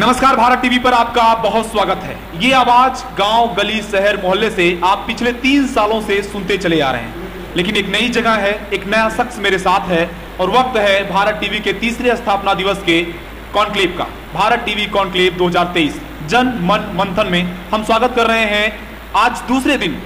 नमस्कार, भारत टीवी पर आपका बहुत स्वागत है। ये आवाज गांव, गली, शहर, मोहल्ले से आप पिछले 3 सालों से सुनते चले आ रहे हैं, लेकिन एक नई जगह है, एक नया शख्स मेरे साथ है और वक्त है भारत टीवी के 3रे स्थापना दिवस के कॉन्क्लेव का। भारत टीवी कॉन्क्लेव 2023 जन मन मंथन में हम स्वागत कर रहे हैं। आज दूसरे दिन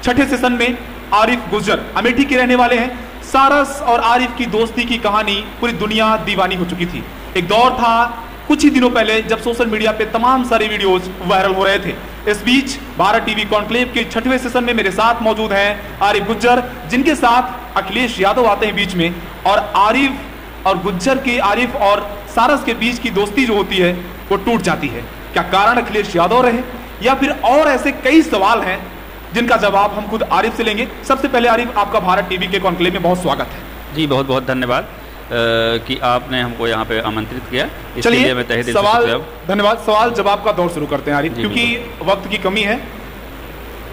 6ठे सेशन में आरिफ गुज्जर अमेठी के रहने वाले हैं। सारस और आरिफ की दोस्ती की कहानी पूरी दुनिया दीवानी हो चुकी थी। एक दौर था कुछ ही दिनों पहले जब सोशल मीडिया पे तमाम सारे वीडियोस वायरल हो रहे थे। इस बीच भारत टीवी कॉन्क्लेव के 6वें सेशन में मेरे साथ मौजूद हैं आरिफ गुज्जर, जिनके साथ अखिलेश यादव आते हैं बीच में, और आरिफ और गुज्जर के, आरिफ और सारस के बीच की दोस्ती जो होती है वो टूट जाती है। क्या कारण अखिलेश यादव रहे, या फिर और ऐसे कई सवाल हैं जिनका जवाब हम खुद आरिफ से लेंगे। सबसे पहले आरिफ, आपका भारत टीवी के कॉन्क्लेव में बहुत स्वागत है। जी, बहुत बहुत धन्यवाद कि आपने हमको यहाँ पे आमंत्रित किया। चलिए मैं तहे दिल से धन्यवाद। सवाल जवाब का दौर शुरू करते हैं आरिफ, क्योंकि वक्त की कमी है।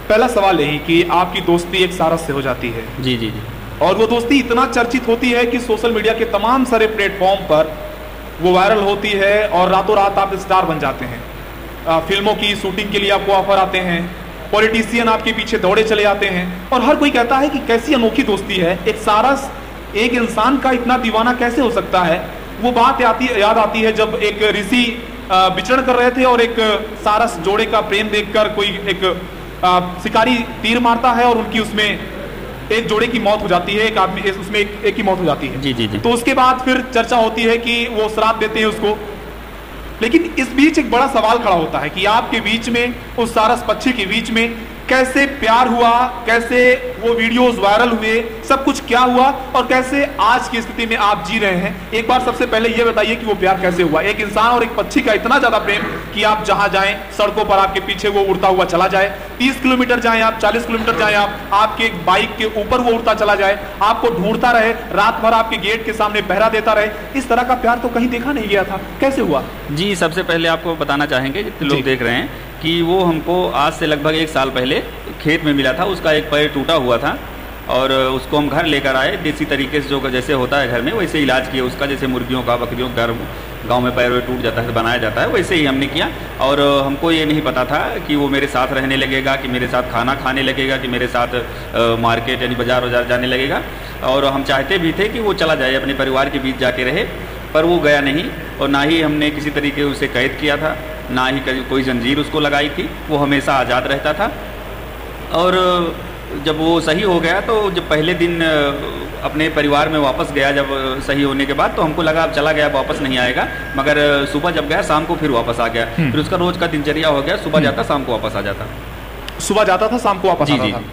पहला सवाल यही कि आपकी दोस्ती एक सारस से हो जाती है। जी जी जी। और वो दोस्ती इतना चर्चित होती है कि सोशल मीडिया के तमाम सारे प्लेटफॉर्म पर वो वायरल होती है और रातों रात आप स्टार बन जाते हैं। फिल्मों की शूटिंग के लिए आपको ऑफर आते हैं, पॉलिटिशियन आपके पीछे दौड़े चले आते हैं, और हर कोई कहता है कि कैसी अनोखी दोस्ती है। एक सारस एक इंसान का इतना दीवाना कैसे हो सकता है। वो बात याद आती है जब एक ऋषि विचरण कर रहे थे और एक सारस जोड़े का प्रेम देखकर कोई एक शिकारी तीर मारता है और उनकी उसमें एक जोड़े की मौत हो जाती है, एक आदमी उसमें एक की मौत हो जाती है। जी जी जी। तो उसके बाद फिर चर्चा होती है कि वो श्राप देते हैं उसको। लेकिन इस बीच एक बड़ा सवाल खड़ा होता है कि आपके बीच में, उस सारस पक्षी के बीच में कैसे प्यार हुआ, कैसे वो वीडियोस वायरल हुए, सब कुछ क्या हुआ और कैसे आज की स्थिति में आप जी रहे हैं। एक बार सबसे पहले ये बताइए कि वो प्यार कैसे हुआ, एक इंसान और एक पक्षी का इतना ज्यादा प्रेम कि आप जहां जाएं सड़कों पर आपके पीछे वो उड़ता हुआ चला जाए, 30 किलोमीटर जाएं आप, 40 किलोमीटर जाएं आप, आपके बाइक के ऊपर वो उड़ता चला जाए, आपको ढूंढता रहे, रात भर आपके गेट के सामने पहरा देता रहे। इस तरह का प्यार तो कहीं देखा नहीं गया था, कैसे हुआ? जी, सबसे पहले आपको बताना चाहेंगे जितने लोग देख रहे हैं कि वो हमको आज से लगभग 1 साल पहले खेत में मिला था। उसका एक पैर टूटा हुआ था और उसको हम घर लेकर आए। देसी तरीके से जो जैसे होता है घर में वैसे इलाज किया उसका, जैसे मुर्गियों का, बकरियों का गांव में पैर टूट जाता है बनाया जाता है, वैसे ही हमने किया। और हमको ये नहीं पता था कि वो मेरे साथ रहने लगेगा, कि मेरे साथ खाना खाने लगेगा, कि मेरे साथ मार्केट यानी बाजार जाने लगेगा। और हम चाहते भी थे कि वो चला जाए, अपने परिवार के बीच जाके रहे, पर वो गया नहीं। और ना ही हमने किसी तरीके उसे कैद किया था, ना ही कोई जंजीर उसको लगाई थी। वो हमेशा आज़ाद रहता था। और जब वो सही हो गया तो जब पहले दिन अपने परिवार में वापस गया, जब सही होने के बाद, तो हमको लगा अब चला गया, वापस नहीं आएगा। मगर सुबह जब गया शाम को फिर वापस आ गया। फिर उसका रोज का दिनचर्या हो गया, सुबह जाता शाम को वापस आ जाता। सुबह जाता था, शाम को वापस आता था।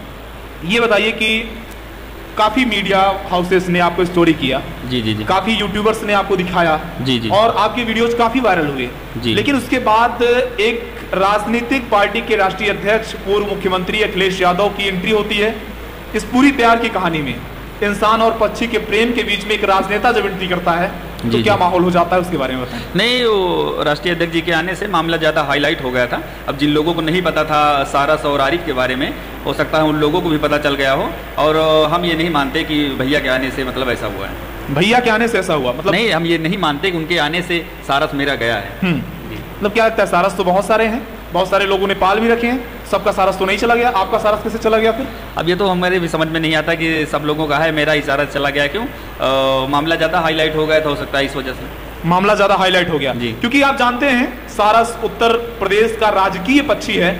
ये बताइए कि काफी मीडिया हाउसेस ने आपको स्टोरी किया, जी जी जी, काफी यूट्यूबर्स ने आपको दिखाया, जी जी, और आपके वीडियोस काफी वायरल हुए, जी। लेकिन उसके बाद एक राजनीतिक पार्टी के राष्ट्रीय अध्यक्ष, पूर्व मुख्यमंत्री अखिलेश यादव की एंट्री होती है इस पूरी प्यार की कहानी में। इंसान और पक्षी के प्रेम के बीच में एक राजनेता जब एंट्री करता है तो क्या माहौल हो जाता है, उसके बारे में बताएं। नहीं, वो राष्ट्रीय अध्यक्ष जी के आने से मामला ज़्यादा हाईलाइट हो गया था। अब जिन लोगों को नहीं पता था सारस और आरिफ के बारे में, हो सकता है उन लोगों को भी पता चल गया हो। और हम ये नहीं मानते कि भैया के आने से मतलब ऐसा हुआ है। भैया के आने से ऐसा हुआ मतलब नहीं, हम ये नहीं मानते कि उनके आने से सारस मेरा गया है। मतलब क्या लगता है, सारस तो बहुत सारे हैं, बहुत सारे लोगों ने पाल भी रखे हैं, सबका सारस तो नहीं चला गया, आपका सारस कैसे चला गया फिर? अब ये तो हमारे भी समझ में नहीं आता कि सब लोगों का है, मेरा ही सारस चला गया क्यों। मामला ज़्यादा हाईलाइट हो गया था, हो सकता है इस वजह से मामला ज्यादा हाईलाइट हो गया जी। क्योंकि आप जानते हैं सारस उत्तर प्रदेश का राजकीय पक्षी है,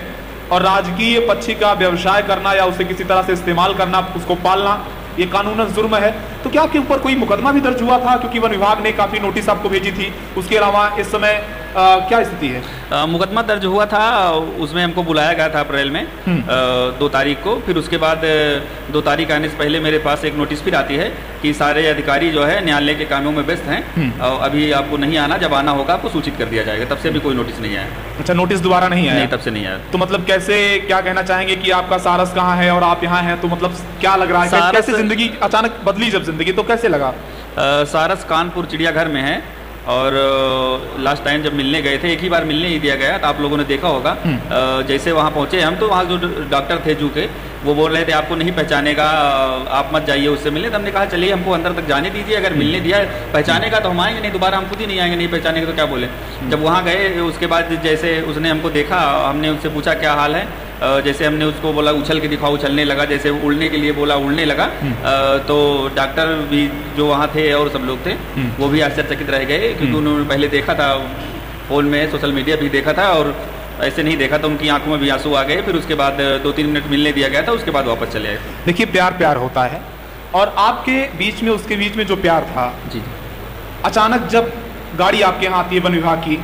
और राजकीय पक्षी का व्यवसाय करना या उसे किसी तरह से इस्तेमाल करना, उसको पालना, ये कानूनन जुर्म है। तो क्या आपके ऊपर कोई मुकदमा भी दर्ज हुआ था, क्योंकि वन विभाग ने काफी नोटिस आपको भेजी थी? उसके अलावा इस समय क्या स्थिति है? मुकदमा दर्ज हुआ था, उसमें हमको बुलाया गया था अप्रैल में 2 तारीख को। फिर उसके बाद 2 तारीख आने से पहले मेरे पास एक नोटिस फिर आती है कि सारे अधिकारी जो है न्यायालय के कामों में व्यस्त हैं, और अभी आपको नहीं आना, जब आना होगा आपको सूचित कर दिया जाएगा। तब से भी कोई नोटिस नहीं आया। अच्छा, नोटिस दोबारा नहीं आया? नहीं, तब से नहीं आया। तो मतलब कैसे, क्या कहना चाहेंगे कि आपका सारस कहाँ है और आप यहाँ हैं, तो मतलब क्या लग रहा है, कैसे जिंदगी अचानक बदली? जब जिंदगी तो कैसे लगा? सारस कानपुर चिड़ियाघर में है, और लास्ट टाइम जब मिलने गए थे, एक ही बार मिलने ही दिया गया, तो आप लोगों ने देखा होगा। जैसे वहाँ पहुँचे हम, तो वहाँ जो डॉक्टर थे जू के, वो बोल रहे थे आपको नहीं पहचानेगा, आप मत जाइए उससे मिलने। तो हमने कहा चलिए हमको अंदर तक जाने दीजिए, अगर मिलने दिया पहचानेगा तो हम आएंगे, नहीं दोबारा हम खुद ही नहीं आएंगे, नहीं पहचानेंगे तो क्या बोले। जब वहाँ गए उसके बाद जैसे उसने हमको देखा, हमने उससे पूछा क्या हाल है, जैसे हमने उसको बोला उछल के दिखाओ, उछलने लगा, जैसे उड़ने के लिए बोला उड़ने लगा। तो डॉक्टर भी जो वहाँ थे और सब लोग थे वो भी आश्चर्यचकित रह गए, क्योंकि उन्होंने पहले देखा था फ़ोन में, सोशल मीडिया भी देखा था और ऐसे नहीं देखा, तो उनकी आंखों में भी आंसू आ गए। फिर उसके बाद 2-3 मिनट मिलने दिया गया था, उसके बाद वापस चले आए। देखिए प्यार प्यार होता है, और आपके बीच में उसके बीच में जो प्यार था, जी, अचानक जब गाड़ी आपके यहाँ आती है वन विभाग की,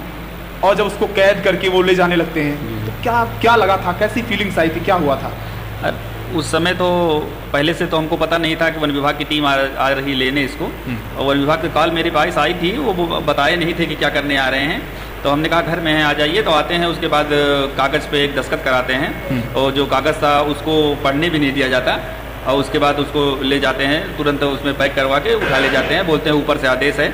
और जब उसको कैद करके वो ले जाने लगते हैं, तो क्या लगा था, कैसी फीलिंग्स आई थी, क्या हुआ था? उस समय तो पहले से तो हमको पता नहीं था कि वन विभाग की टीम आ रही लेने इसको, और वन विभाग की कॉल मेरे पास आई थी, वो बताए नहीं थे कि क्या करने आ रहे हैं। तो हमने कहा घर में हैं, आ जाइए। तो आते हैं, उसके बाद कागज़ पे एक दस्तखत कराते हैं, और जो कागज़ था उसको पढ़ने भी नहीं दिया जाता, और उसके बाद उसको ले जाते हैं, तुरंत उसमें पैक करवा के उठा ले जाते हैं, बोलते हैं ऊपर से आदेश है,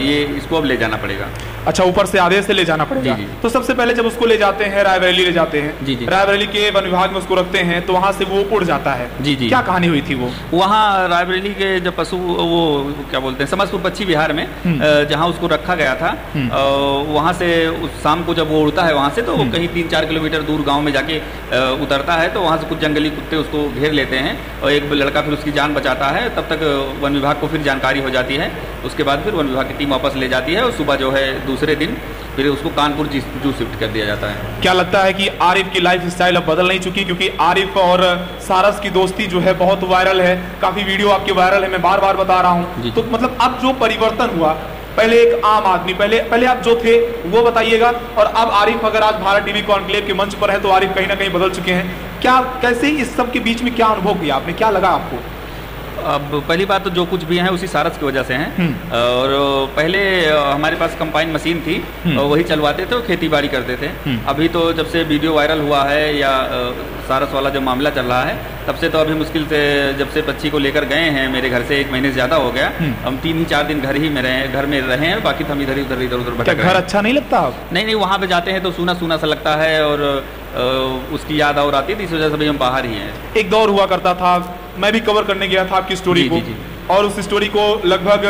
ये इसको अब ले जाना पड़ेगा। अच्छा, ऊपर से आदेश से ले जाना पड़ेगा। जी, जी। तो सबसे पहले जब उसको ले जाते हैं रायबरेली ले जाते हैं, जी, जी। रायबरेली के वन विभाग में उसको रखते हैं, तो वहाँ से वो उड़ जाता है। जी, जी। क्या कहानी हुई थी वो? वहाँ रायबरेली के जब पशु वो क्या बोलते हैं समस्तपुर पक्षी विहार में जहाँ उसको रखा गया था, वहाँ से उस शाम को जब वो उड़ता है वहाँ से, तो वो कहीं 3-4 किलोमीटर दूर गाँव में जाके उतरता है। तो वहाँ से कुछ जंगली कुत्ते उसको घेर लेते हैं, और एक लड़का फिर उसकी जान बचाता है। तब तक वन विभाग को फिर जानकारी हो जाती है, उसके बाद फिर वन विभाग की टीम वापस ले जाती है, और सुबह जो है दूसरे दिन फिर उसको कानपुर जू शिफ्ट कर दिया जाता है। क्या लगता है कि आरिफ की लाइफ स्टाइल अब बदल नहीं चुकी? क्योंकि आरिफ और सारस की दोस्ती जो है बहुत वायरल है, काफी वीडियो आपके वायरल है, मैं बार बार बता रहा हूँ। तो मतलब अब जो परिवर्तन हुआ, पहले एक आम आदमी, पहले आप जो थे वो बताइएगा, और अब आरिफ अगर आज भारत टीवी कॉन्क्लेव के मंच पर है, तो आरिफ कहीं ना कहीं बदल चुके हैं। क्या, कैसे इस सब के बीच में क्या अनुभव किया आपने, क्या लगा आपको? अब पहली बात तो जो कुछ भी है उसी सारस की वजह से हैं, और पहले हमारे पास कंबाइन मशीन थी, और वही चलवाते थे और खेती बाड़ी करते थे। अभी तो जब से वीडियो वायरल हुआ है या सारस वाला जो मामला चल रहा है, तब से तो अभी मुश्किल से जब से बच्ची को लेकर गए हैं मेरे घर से 1 महीने से ज़्यादा हो गया, हम 3 ही 4 दिन घर में रहे हैं, बाकी तो हम इधर उधर भटक रहे हैं। घर अच्छा नहीं लगता आप? नहीं, वहाँ पे जाते हैं तो सूना सूना सा लगता है, और उसकी याद और आती है, इस वजह से भी हम बाहर ही हैं। एक दौर हुआ करता था, मैं भी कवर करने गया था आपकी स्टोरी को, और उस स्टोरी को लगभग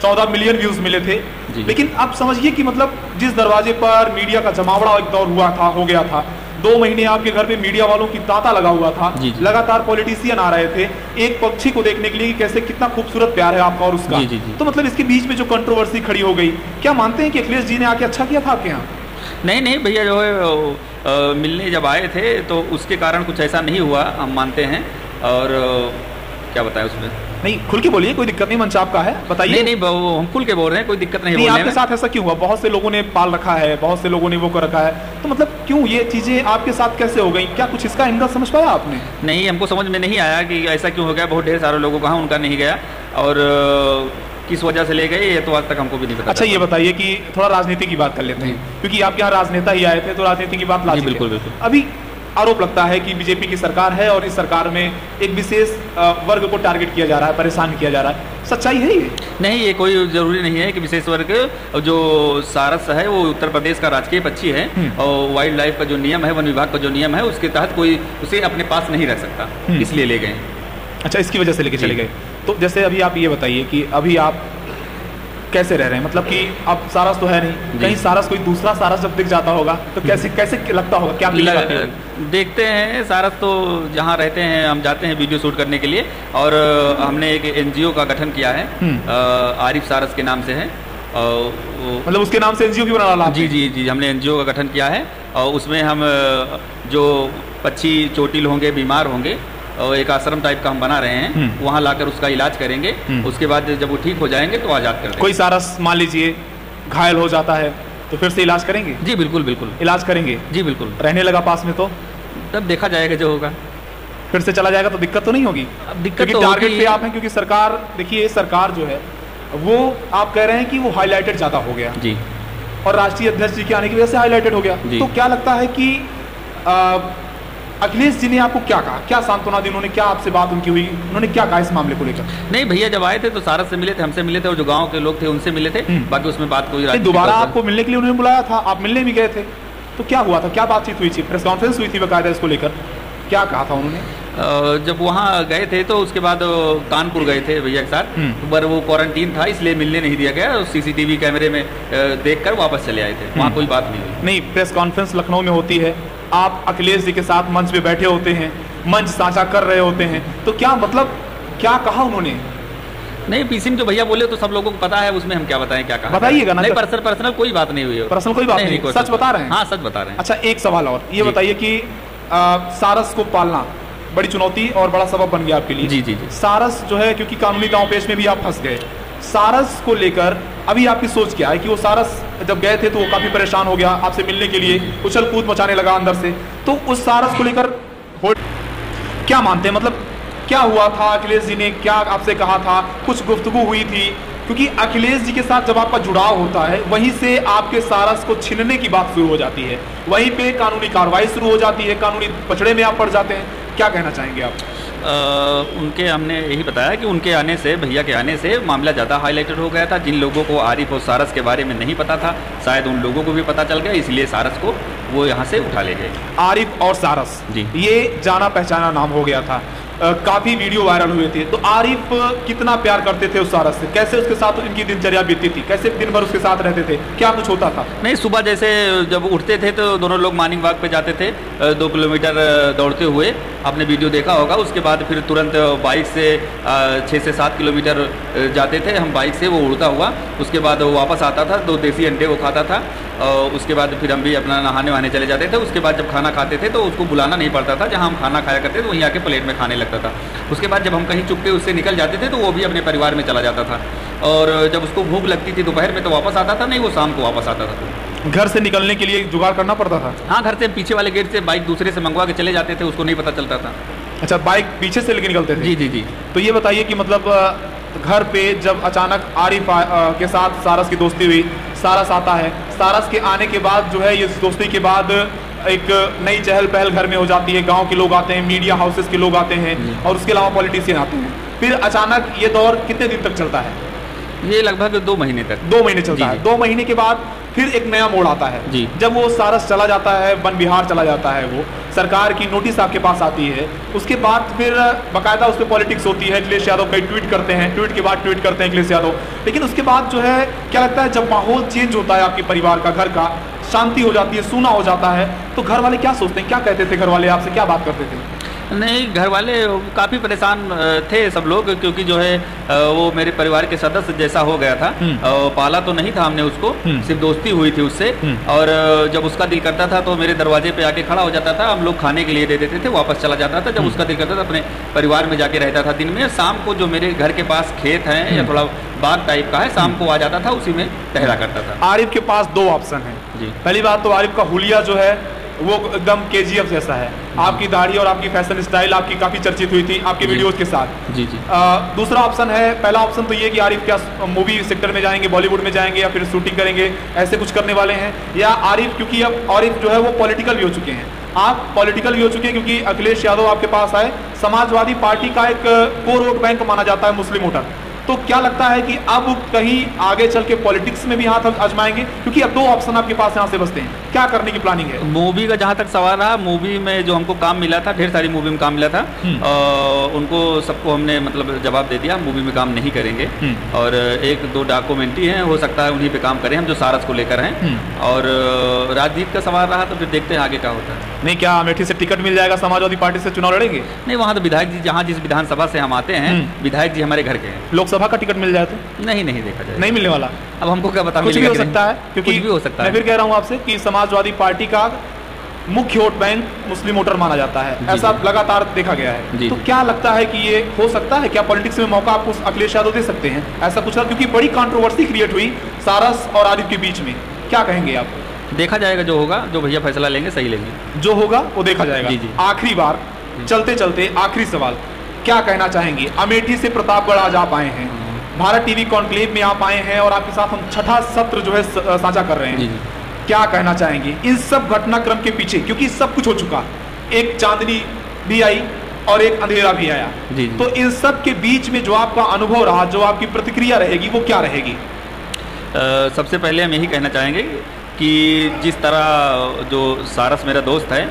14 मिलियन व्यूज मिले थे। लेकिन अब समझिए कि मतलब जिस दरवाजे पर मीडिया का जमावड़ा एक दौर हो गया था, 2 महीने आपके घर पे मीडिया वालों की तांता लगा हुआ था, लगातार पॉलिटिशियन आ रहे थे एक पक्षी को देखने के लिए कि कैसे कितना खूबसूरत प्यार है आपका और उसका। तो मतलब इसके बीच में जो कंट्रोवर्सी खड़ी हो गई, क्या मानते हैं कि अखिलेश जी ने आके अच्छा किया था आपके यहाँ? नहीं भैया, जो है मिलने जब आए थे तो उसके कारण कुछ ऐसा नहीं हुआ, हम मानते हैं। और क्या बताएं उसमें? नहीं, खुल के बोलिए, कोई दिक्कत नहीं, मंच आपका है, बताइए। नहीं, हम खुल के बोल रहे हैं, कोई दिक्कत नहीं। आपके साथ ऐसा क्यों हुआ? बहुत से लोगों ने पाल रखा है, बहुत से लोगों ने वो कर रखा है, तो मतलब क्यों ये चीजें आपके साथ कैसे हो गई? क्या कुछ इसका एंगल समझ पाया आपने? नहीं, हमको समझ में नहीं आया कि ऐसा क्यों हो गया। बहुत ढेर सारे लोगों का उनका नहीं गया, और किस वजह से ले गए ये तो आज तक हमको भी नहीं पता। अच्छा, ये बताइए कि थोड़ा राजनीति की बात कर लेते हैं, क्योंकि आपके यहाँ राजनेता ही आए थे, तो राजनीति की बात लाजिक है। बिल्कुल। अभी आरोप लगता है कि बीजेपी की सरकार है, और इस सरकार में एक विशेष वर्ग को टारगेट किया जा रहा है, परेशान किया जा रहा है, सच्चाई है ये? नहीं, ये कोई जरूरी नहीं है कि विशेष वर्ग। जो सारस है वो उत्तर प्रदेश का राजकीय पक्षी है, और वाइल्ड लाइफ का जो नियम है, वन विभाग का जो नियम है, उसके तहत कोई उसे अपने पास नहीं रख सकता, इसलिए ले गए। अच्छा, इसकी वजह से लेके चले गए। तो जैसे अभी आप ये बताइए कि अभी आप कैसे रह रहे हैं, मतलब कि अब सारस तो है नहीं, कहीं सारस कोई दूसरा सारस जब दिख जाता होगा तो कैसे लगता होगा, क्या देखते हैं? सारस तो जहाँ रहते हैं हम जाते हैं वीडियो शूट करने के लिए, और हमने एक NGO का गठन किया है, आरिफ सारस के नाम से है, मतलब उसके नाम से NGO भी बना रहा? जी, हमने NGO का गठन किया है, और उसमें हम जो पक्षी चोटिल होंगे, बीमार होंगे, और एक आश्रम टाइप का हम बना रहे हैं, वहाँ लाकर उसका इलाज करेंगे, उसके बाद जब वो ठीक हो जाएंगे तो आज़ाद कर देंगे। कोई सारस मान लीजिए घायल हो जाता है तो फिर से इलाज करेंगे? जी बिल्कुल, इलाज करेंगे। जी बिल्कुल। रहने लगा पास में तो तब देखा जाएगा जो होगा, फिर से चला जाएगा तो दिक्कत तो नहीं होगी? अब दिक्कत तो टारगेट पे आप हैं, क्योंकि सरकार, देखिए सरकार जो है वो आप कह रहे हैं कि वो हाईलाइटेड ज्यादा हो गया जी, और राष्ट्रीय अध्यक्ष जी के आने की वजह से हाईलाइटेड हो गया। तो क्या लगता है कि अखिलेश जी ने आपको क्या कहा, क्या सांत्वना दी उन्होंने, क्या आपसे बात उनकी हुई, उन्होंने क्या कहा इस मामले को लेकर? नहीं भैया, जब आए थे तो सारस से मिले थे, हमसे मिले थे, और जो गांव के लोग थे उनसे मिले थे। बाकी उसमें बात कोई दोबारा आपको मिलने के लिए उन्होंने बुलाया था, आप मिलने भी गए थे, तो क्या हुआ था, क्या बातचीत हुई थी, प्रेस कॉन्फ्रेंस हुई थी बकायदा इसको लेकर, क्या कहा था उन्होंने? जब वहाँ गए थे तो उसके बाद कानपुर गए थे भैया के साथ, पर वो क्वारंटीन था इसलिए मिलने नहीं दिया गया। सीसीटीवी कैमरे में देखकर वापस चले आए थे, वहाँ कोई बात नहीं हुई। नहीं, प्रेस कॉन्फ्रेंस लखनऊ में होती है, आप अखिलेश जी के साथ मंच पे बैठे होते हैं, मंच साझा कर रहे होते हैं, तो क्या मतलब क्या कहा उन्होंने? नहीं, पीसी में जो भैया बोले तो सब लोगों को पता है, उसमें हम क्या बताएं, क्या कहा बताइएगा ना। नहीं, पर्सनल कोई बात नहीं हुई, पर्सनल कोई बात नहीं, सच बता रहे हैं? हाँ, सच बता रहे हैं। अच्छा, एक सवाल और ये बताइए कि सारस को पालना बड़ी चुनौती और बड़ा सबब बन गया आपके लिए। जी जी जी। सारस जो है, क्योंकि कानूनी दांवपेच में भी आप फंस गए, सारस को लेकर अभी आपकी सोच क्या है? कि वो सारस जब गए थे तो वो काफी परेशान हो गया, आपसे मिलने के लिए उछल कूद मचाने लगा अंदर से, तो उस सारस को लेकर क्या मानते हैं, मतलब क्या हुआ था? अखिलेश जी ने क्या आपसे कहा था? कुछ गुफ्तगू हुई थी? क्योंकि अखिलेश जी के साथ जब आपका जुड़ाव होता है, वहीं से आपके सारस को छीनने की बात शुरू हो जाती है, वहीं पे कानूनी कार्रवाई शुरू हो जाती है, कानूनी पचड़े में आप पड़ जाते हैं। क्या कहना चाहेंगे आप? उनके हमने यही बताया कि उनके आने से, भैया के आने से मामला ज़्यादा हाईलाइटेड हो गया था। जिन लोगों को आरिफ और सारस के बारे में नहीं पता था, शायद उन लोगों को भी पता चल गया, इसलिए सारस को वो यहाँ से उठा ले गए। आरिफ और सारस जी, ये जाना पहचाना नाम हो गया था, काफी वीडियो वायरल हुए थे। तो आरिफ कितना प्यार करते थे उस सारस से, कैसे उसके साथ इनकी दिनचर्या बीतती थी, कैसे दिन भर उसके साथ रहते थे, क्या कुछ होता था? नहीं, सुबह जैसे जब उठते थे तो दोनों लोग मॉर्निंग वॉक पे जाते थे, 2 किलोमीटर दौड़ते हुए, आपने वीडियो देखा होगा। उसके बाद फिर तुरंत बाइक से 6 से 7 किलोमीटर जाते थे हम बाइक से, वो उड़ता हुआ। उसके बाद वो वापस आता था, 2 देसी अंडे वो खाता था, और उसके बाद फिर हम भी अपना नहाने वहाने चले जाते थे। उसके बाद जब खाना खाते थे तो उसको बुलाना नहीं पड़ता था, जहाँ हम खाना खाया करते थे वहीं आके प्लेट में खाने लगता था। उसके बाद जब हम कहीं चुपके उससे निकल जाते थे तो वो भी अपने परिवार में चला जाता था, और जब उसको भूख लगती थी दोपहर में तो वापस आता था, नहीं वो शाम को वापस आता था। घर से निकलने के लिए जुगाड़ करना पड़ता था? हाँ, घर से पीछे वाले गेट से बाइक दूसरे से मंगवा के चले जाते थे, उसको नहीं पता चलता था। अच्छा, बाइक पीछे से लेके निकलते थे? जी जी जी। तो ये बताइए कि मतलब घर पे जब अचानक आरिफ के साथ सारस की दोस्ती हुई, सारस आता है, सारस के आने के बाद जो है, ये दोस्ती के बाद एक नई चहल पहल घर में हो जाती है, गांव के लोग आते हैं, मीडिया हाउसेस के लोग आते हैं, और उसके अलावा पॉलिटिशियन आते हैं। फिर अचानक ये दौर कितने दिन तक चलता है? ये लगभग 2 महीने तक। 2 महीने चलता है। 2 महीने के बाद फिर एक नया मोड़ आता है जी। जब वो सारस चला जाता है, वन विहार चला जाता है, वो सरकार की नोटिस आपके पास आती है। उसके बाद फिर बाकायदा उस पर पॉलिटिक्स होती है, अखिलेश यादव कई ट्वीट करते हैं, ट्वीट के बाद ट्वीट करते हैं अखिलेश यादव। लेकिन उसके बाद जो है, क्या लगता है, जब माहौल चेंज होता है आपके परिवार का, घर का, शांति हो जाती है, सूना हो जाता है, तो घर वाले क्या सोचते हैं, क्या कहते थे घर वाले आपसे, क्या बात करते थे? नहीं, घर वाले काफ़ी परेशान थे सब लोग, क्योंकि जो है वो मेरे परिवार के सदस्य जैसा हो गया था। पाला तो नहीं था हमने उसको, सिर्फ दोस्ती हुई थी उससे, और जब उसका दिल करता था तो मेरे दरवाजे पे आके खड़ा हो जाता था, हम लोग खाने के लिए दे देते थे, वापस चला जाता था। जब उसका दिल करता था अपने परिवार में जाके रहता था दिन में, शाम को जो मेरे घर के पास खेत है या थोड़ा बाग टाइप का है, शाम को आ जाता था, उसी में टहला करता था। आरिफ के पास 2 ऑप्शन है जी। पहली बात तो आरिफ का हुलिया जो है वो एकदम KGF जैसा है, आपकी दाढ़ी और आपकी फैशन स्टाइल आपकी काफी चर्चित हुई थी आपके वीडियोस के साथ। जी जी। दूसरा ऑप्शन है, पहला ऑप्शन तो ये कि आरिफ क्या मूवी सेक्टर में जाएंगे, बॉलीवुड में जाएंगे, या फिर शूटिंग करेंगे, ऐसे कुछ करने वाले हैं, या आरिफ, क्योंकि अब आरिफ जो है वो पॉलिटिकल भी हो चुके हैं, आप पॉलिटिकल भी हो चुके हैं, क्योंकि अखिलेश यादव आपके पास आए, समाजवादी पार्टी का एक कोर वोट बैंक माना जाता है मुस्लिम वोटर। तो क्या लगता है कि अब कहीं आगे चल के पॉलिटिक्स में भी हाथ आजमाएंगे, क्योंकि अब 2 ऑप्शन आपके पास यहाँ से बचते हैं, क्या करने की प्लानिंग है? मूवी का जहाँ तक सवाल रहा, मूवी में जो हमको काम मिला था, ढेर सारी मूवी में काम मिला था, उनको सबको हमने मतलब जवाब दे दिया, मूवी में काम नहीं करेंगे, और 1-2 डॉक्यूमेंट्री हैं, हो सकता है उन्हीं पे काम करें हम, जो सारस को लेकर हैं। और राजनीति का सवाल रहा तो फिर देखते हैं आगे क्या होता है। नहीं, क्या अमेठी से टिकट मिल जाएगा, समाजवादी पार्टी से चुनाव लड़ेंगे? नहीं, वहाँ तो विधायक जी, जहाँ जिस विधानसभा से हम आते हैं, विधायक जी हमारे घर के हैं। लोकसभा का टिकट मिल जाए तो? नहीं देखा जाए, नहीं मिलने वाला। अब हमको क्या पता, कुछ भी हो सकता है, क्योंकि कुछ भी हो सकता है। मैं फिर कह रहा हूँ आपसे कि समाजवादी पार्टी का मुख्य वोट बैंक मुस्लिम वोटर माना जाता है, ऐसा लगातार देखा गया है। तो क्या लगता है कि ये हो सकता है, क्या पॉलिटिक्स में मौका आपको अखिलेश यादव दे सकते हैं, ऐसा कुछ? क्योंकि बड़ी कंट्रोवर्सी क्रिएट हुई सारस और आरिफ के बीच में, क्या कहेंगे आप? देखा जाएगा, जो होगा, जो भैया फैसला लेंगे सही लेंगे, जो होगा वो देखा जाएगा। जी जी। आखिरी बार चलते चलते आखिरी सवाल, क्या कहना चाहेंगे? अमेठी से प्रतापगढ़ आज आप आए हैं, भारत टीवी कॉन्क्लेव में आप आए हैं, और आपके साथ हम 6ठा सत्र जो है साझा कर रहे हैं। क्या कहना चाहेंगे इन सब घटनाक्रम के पीछे, क्योंकि सब कुछ हो चुका, एक चांदनी भी आई और एक अंधेरा भी आया। जी। तो इन सब के बीच में जो आपका अनुभव रहा, जो आपकी प्रतिक्रिया रहेगी, वो क्या रहेगी? सबसे पहले हम यही कहना चाहेंगे कि जिस तरह जो सारस मेरा दोस्त है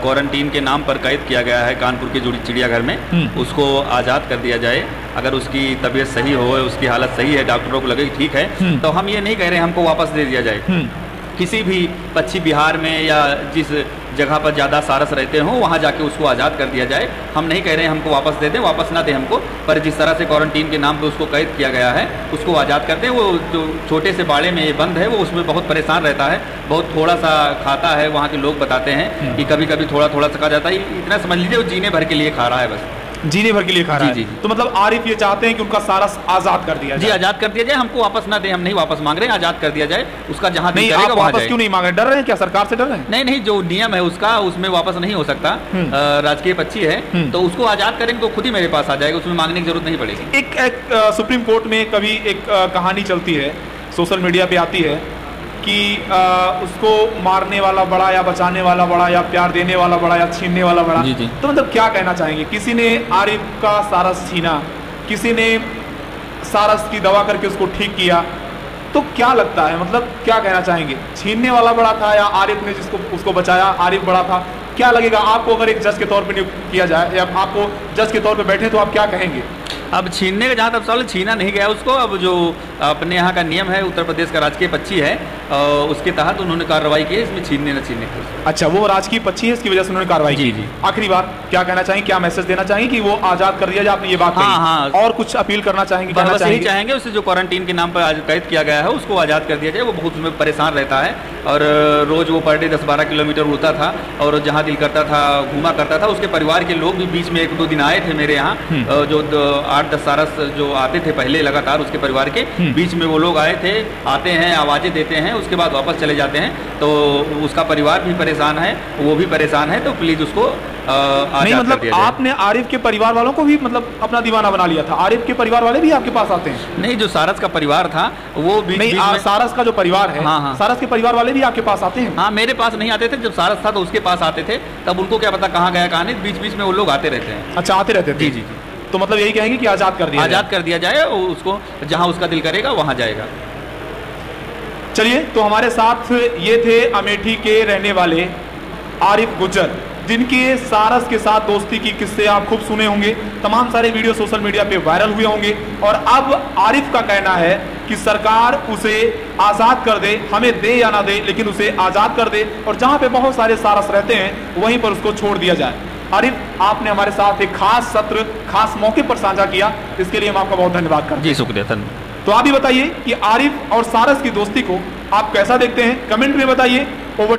क्वारंटीन के नाम पर कैद किया गया है कानपुर के चिड़ियाघर में, उसको आज़ाद कर दिया जाए। अगर उसकी तबीयत सही हो, उसकी हालत सही है, डॉक्टरों को लगे कि ठीक है, तो हम ये नहीं कह रहे हमको वापस दे दिया जाए। किसी भी पश्चिम बिहार में या जिस जगह पर ज़्यादा सारस रहते हों वहाँ जाके उसको आज़ाद कर दिया जाए। हम नहीं कह रहे हैं हमको वापस दे दें, वापस ना दें हमको, पर जिस तरह से क्वारंटीन के नाम पे उसको कैद किया गया है उसको आज़ाद कर दें। वो जो छोटे से बाड़े में ये बंद है वो उसमें बहुत परेशान रहता है, बहुत थोड़ा सा खाता है। वहाँ के लोग बताते हैं कि कभी कभी थोड़ा थोड़ा सा खा जाता है। इतना समझ लीजिए वो जीने भर के लिए खा रहा है, बस जीने भर के लिए खा रहा है। जी। तो मतलब आरिफ ये चाहते हैं कि उनका सारस आजाद कर दिया जाए। जी, आजाद कर दिया जाए, हमको वापस ना दे, हम नहीं वापस मांग रहे हैं, आजाद कर दिया जाए। उसका जहाँ नहीं, आप वापस क्यों नहीं मांग रहे? डर रहे हैं क्या? सरकार से डर रहे हैं? नहीं, जो नियम है उसका, उसमें वापस नहीं हो सकता। राजकीय पक्षी है तो उसको आजाद करेंगे तो खुद ही मेरे पास आ जाएगा, उसमें मांगने की जरूरत नहीं पड़ेगी। एक सुप्रीम कोर्ट में कभी एक कहानी चलती है, सोशल मीडिया पे आती है कि उसको मारने वाला बड़ा या बचाने वाला बड़ा या प्यार देने वाला बड़ा या छीनने वाला बड़ा। जी। तो मतलब क्या कहना चाहेंगे? किसी ने आरिफ का सारस छीना, किसी ने सारस की दवा करके उसको ठीक किया, तो क्या लगता है, मतलब क्या कहना चाहेंगे? छीनने वाला बड़ा था या आरिफ ने जिसको उसको बचाया आरिफ बड़ा था? क्या लगेगा आपको अगर एक जज के तौर पर नियुक्त किया जाए या आपको जज के तौर पर बैठे तो आप क्या कहेंगे? अब छीनने का जहाँ तक सवाल, छीना नहीं गया उसको। अब जो अपने यहाँ का नियम है, उत्तर प्रदेश का राजकीय पक्षी है, उसके तहत उन्होंने कार्रवाई की है, इसमें छीनने न छीनने की। अच्छा, वो राजकीय पक्षी है, इसकी वजह से उन्होंने कार्रवाई की। जी। आखिरी बार क्या कहना चाहेंगे, क्या मैसेज देना चाहेंगे कि वो आजाद कर दिया जाए? आपने ये बात कही। हाँ। और कुछ अपील करना चाहेंगे? बस यही चाहेंगे, उसे जो क्वारंटीन के नाम पर आज कैद किया गया है उसको आजाद कर दिया जाए। वो बहुत उसमें परेशान रहता है और रोज वो पर डे 10-12 किलोमीटर उड़ता था और जहाँ दिल करता था घूमा करता था। उसके परिवार के लोग भी बीच में 1-2 दिन आए थे मेरे यहाँ, जो 8-10 सारस जो आते थे पहले लगातार, उसके परिवार के बीच में वो लोग आए थे, आते हैं, आवाजें देते हैं, उसके बाद वापस चले जाते हैं। तो उसका परिवार भी परेशान है, वो भी परेशान है, तो प्लीज उसको नहीं, मतलब आपने आरिफ के परिवार वालों को भी मतलब अपना दीवाना बना लिया था? आरिफ के परिवार वाले भी आपके पास आते हैं? नहीं, जो सारस का परिवार था वो नहीं, सारस का जो परिवार है, हाँ। सारस के परिवार वाले भी आपके पास आते हैं? हाँ, मेरे पास नहीं आते थे। जब सारस था तो उसके पास आते थे, तब उनको क्या पता कहाँ गया कहाँ नहीं, बीच बीच में वो लोग आते रहते हैं। अच्छा, आते रहते थे। जी। तो मतलब यही कहेंगे कि आजाद कर दिया जाए, उसको जहां उसका दिल करेगा वहां जाएगा। चलिए, तो हमारे साथ ये थे अमेठी के रहने वाले आरिफ गुज्जर, जिनके सारस के साथ दोस्ती की किस्से आप खूब सुने होंगे। तमाम सारे वीडियो सोशल मीडिया पे वायरल हुए होंगे और अब आरिफ का कहना है कि सरकार उसे आज़ाद कर दे, हमें दे या ना दे, लेकिन उसे आज़ाद कर दे और जहां पे बहुत सारे सारस रहते हैं वहीं पर उसको छोड़ दिया जाए। आरिफ, आपने हमारे साथ एक खास सत्र, खास मौके पर साझा किया, इसके लिए हम आपका बहुत धन्यवाद करते हैं। जी, शुक्रिया, धन्यवाद। तो आप भी बताइए कि आरिफ और सारस की दोस्ती को आप कैसा देखते हैं, कमेंट में बताइए।